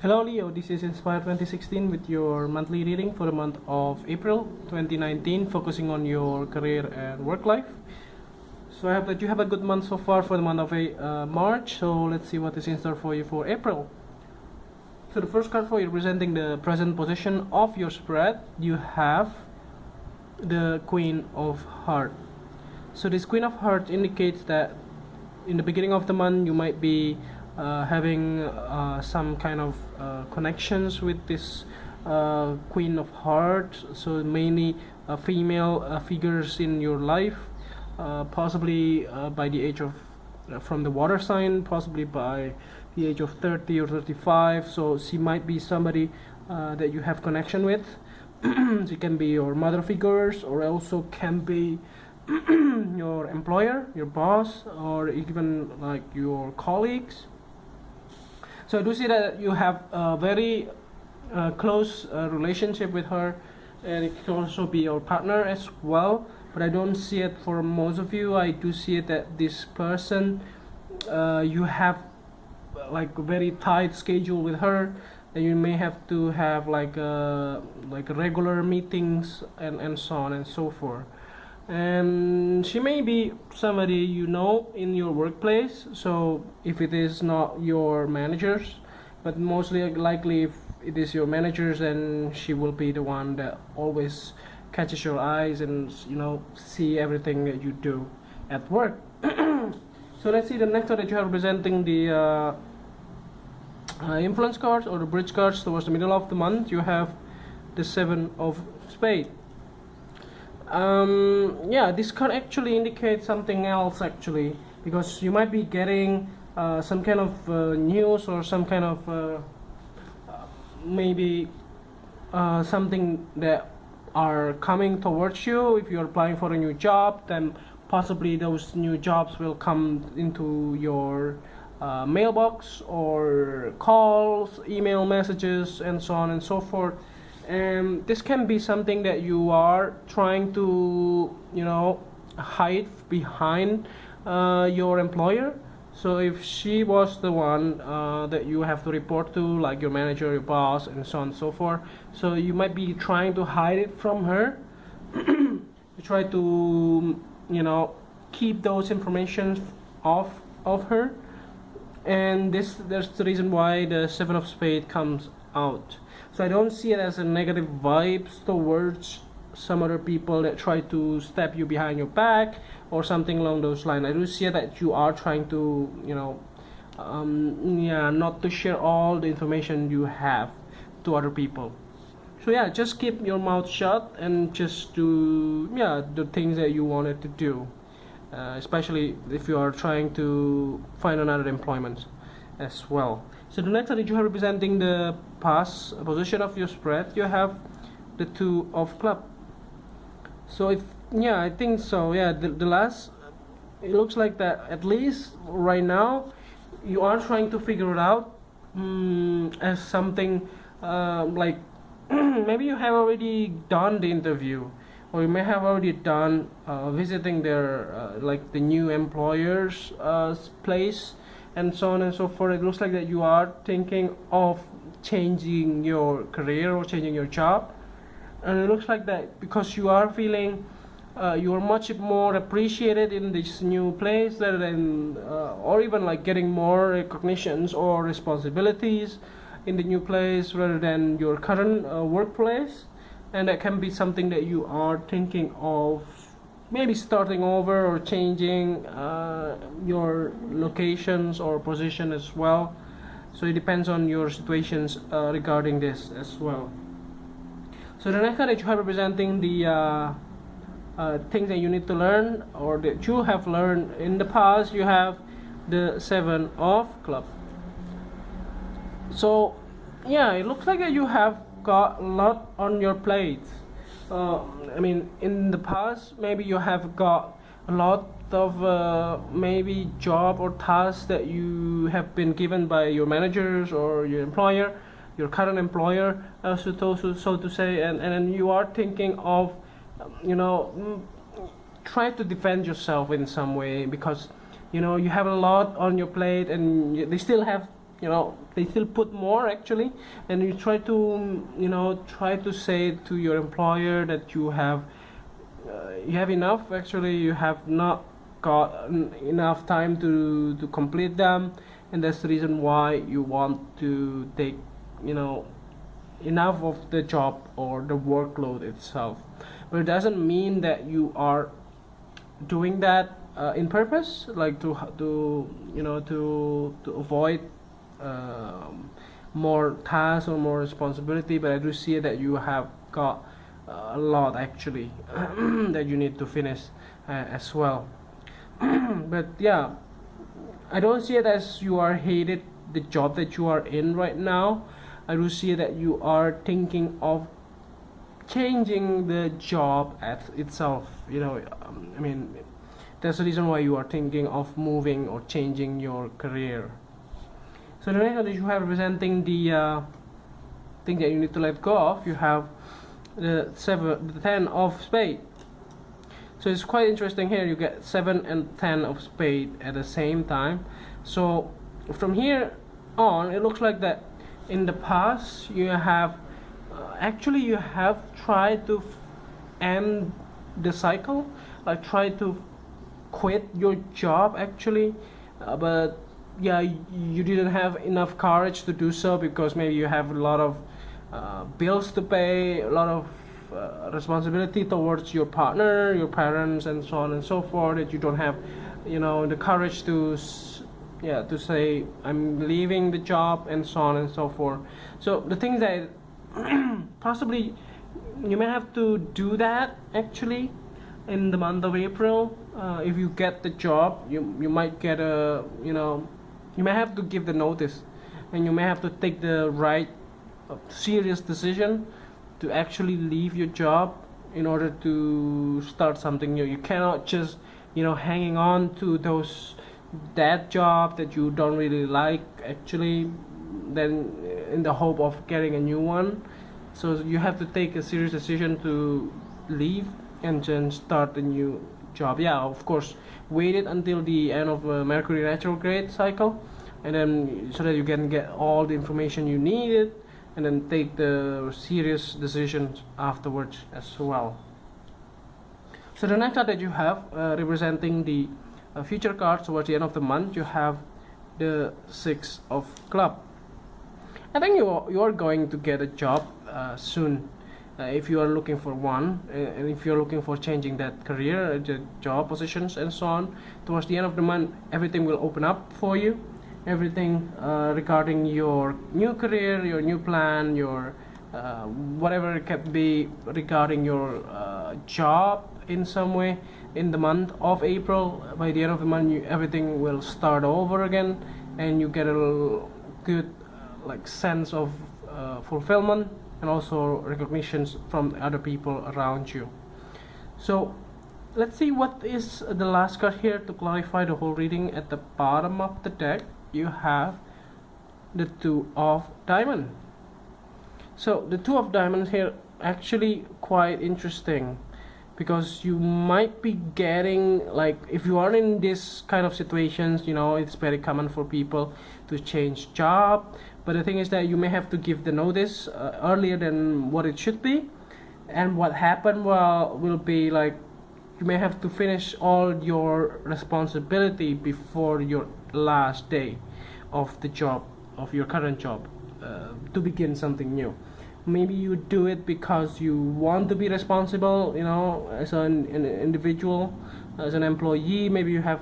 Hello Leo, this is Inspire 2016 with your monthly reading for the month of April 2019, focusing on your career and work life. So I hope that you have a good month so far for the month of March. So let's see what is in store for you for April. So the first card for you representing the present position of your spread, you have the Queen of Hearts. So this Queen of Hearts indicates that in the beginning of the month you might be having some kind of connections with this Queen of Hearts, so mainly female figures in your life, possibly by the age of from the water sign, possibly by the age of 30 or 35. So she might be somebody that you have connection with. She can be your mother figures, or also can be your employer, your boss, or even like your colleagues. So I do see that you have a very close relationship with her, and it can also be your partner as well, but I don't see it for most of you. I do see it that this person, you have like a very tight schedule with her, and you may have to have like regular meetings and so on and so forth. And she may be somebody you know in your workplace, so if it is not your managers, but mostly likely if it is your managers, then she will be the one that always catches your eyes and see everything that you do at work. So let's see the next one that you are representing the influence cards or the bridge cards towards the middle of the month. You have the Seven of Spades. Yeah, this card actually indicates something else actually, because you might be getting some kind of news or some kind of maybe something that are coming towards you. If you're applying for a new job, then possibly those new jobs will come into your mailbox, or calls, email messages, and so on and so forth. And this can be something that you are trying to hide behind your employer. So if she was the one that you have to report to, like your manager, your boss, and so on and so forth, so you might be trying to hide it from her. You try to keep those information off of her, and that's the reason why the Seven of Spades comes out. So I don't see it as a negative vibes towards some other people that try to stab you behind your back or something along those lines. I do see that you are trying to not to share all the information you have to other people. So yeah, just keep your mouth shut and just do the things that you wanted to do, especially if you are trying to find another employment as well. So the next one, you have representing the past position of your spread. You have the Two of Clubs. So I think so. Yeah, the last, it looks like that at least right now you are trying to figure it out as something like maybe you have already done the interview, or you may have already done visiting their like the new employer's place, and so on and so forth. It looks like that you are thinking of changing your career or changing your job, and it looks like that because you are feeling you are much more appreciated in this new place, rather than or even like getting more recognitions or responsibilities in the new place rather than your current workplace. And that can be something that you are thinking of maybe starting over or changing your locations or position as well. So it depends on your situations regarding this as well. So the next card that you have representing the things that you need to learn or that you have learned in the past, you have the Seven of Clubs. So yeah, it looks like that you have got a lot on your plate. I mean, in the past, maybe you have got a lot of maybe job or tasks that you have been given by your managers or your employer, your current employer, so to say, and then you are thinking of, try to defend yourself in some way, because you have a lot on your plate, and they still have they still put more actually, and you try to try to say to your employer that you have enough. Actually, you have not got enough time to complete them, and that's the reason why you want to take enough of the job or the workload itself. But it doesn't mean that you are doing that in purpose, like to avoid more tasks or more responsibility. But I do see that you have got a lot actually that you need to finish as well. But yeah, I don't see it as you are hated the job that you are in right now. I do see that you are thinking of changing the job itself. I mean, that's the reason why you are thinking of moving or changing your career. So the next one that you have representing the thing that you need to let go of, you have the 10 of spade. So it's quite interesting here. You get 7 and 10 of spade at the same time. So from here on, it looks like that in the past you have actually you have tried to end the cycle, like try to quit your job actually, but yeah, you didn't have enough courage to do so because maybe you have a lot of bills to pay, a lot of responsibility towards your partner, your parents, and so on and so forth, that you don't have the courage to to say I'm leaving the job and so on and so forth. So the things that possibly you may have to do that actually in the month of April. If you get the job, you might get you may have to give the notice, and you may have to take the right serious decision to actually leave your job in order to start something new. You cannot just hanging on to that job that you don't really like actually, then in the hope of getting a new one. So you have to take a serious decision to leave and then start a new job. Yeah, of course, wait it until the end of Mercury retrograde cycle, and then so that you can get all the information you needed, and then take the serious decisions afterwards as well. So the next card that you have representing the future cards towards the end of the month, you have the 6 of club. I think you are going to get a job soon, if you are looking for one, and if you're looking for changing that career, the job positions and so on. Towards the end of the month, everything will open up for you. Everything regarding your new career, your new plan, your whatever it can be regarding your job in some way. In the month of April, by the end of the month, everything will start over again, and you get a good sense of fulfillment and also recognitions from other people around you. So let's see what is the last card here to clarify the whole reading. At the bottom of the deck, you have the 2 of diamond. So the 2 of diamonds here actually quite interesting, because you might be getting, if you are in this kind of situations, it's very common for people to change job. But the thing is that you may have to give the notice earlier than what it should be, and what happened will be you may have to finish all your responsibility before your last day of the job, of your current job, to begin something new. Maybe you do it because you want to be responsible, as an individual, as an employee. Maybe you have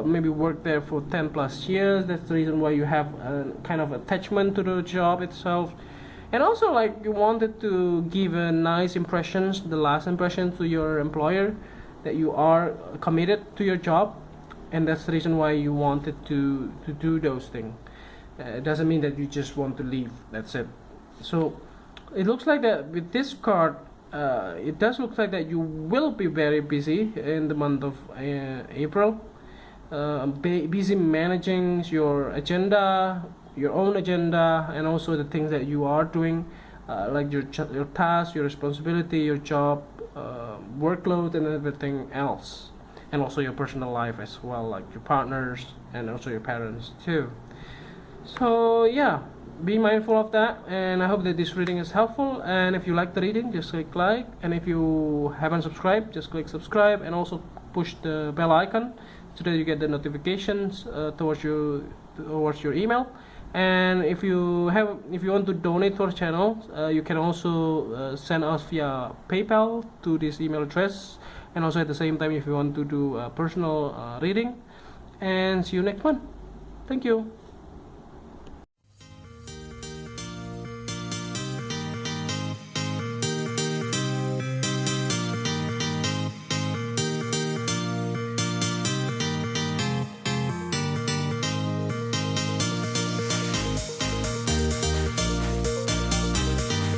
maybe worked there for 10 plus years. That's the reason why you have a kind of attachment to the job itself. And also you wanted to give a nice impressions, the last impression to your employer, that you are committed to your job, and that's the reason why you wanted to do those things. It doesn't mean that you just want to leave, that's it. So it looks like that with this card, it does look like that you will be very busy in the month of April, busy managing your agenda, your own agenda, and also the things that you are doing, like your tasks, your responsibility, your job, workload, and everything else, and also your personal life as well, like your partners and also your parents too. So yeah, be mindful of that, and I hope that this reading is helpful. And if you like the reading, just click like, and if you haven't subscribed, just click subscribe, and also push the bell icon so that you get the notifications towards your email. And if you want to donate to our channel, you can also send us via PayPal to this email address, and also at the same time if you want to do a personal reading. And see you next one. Thank you.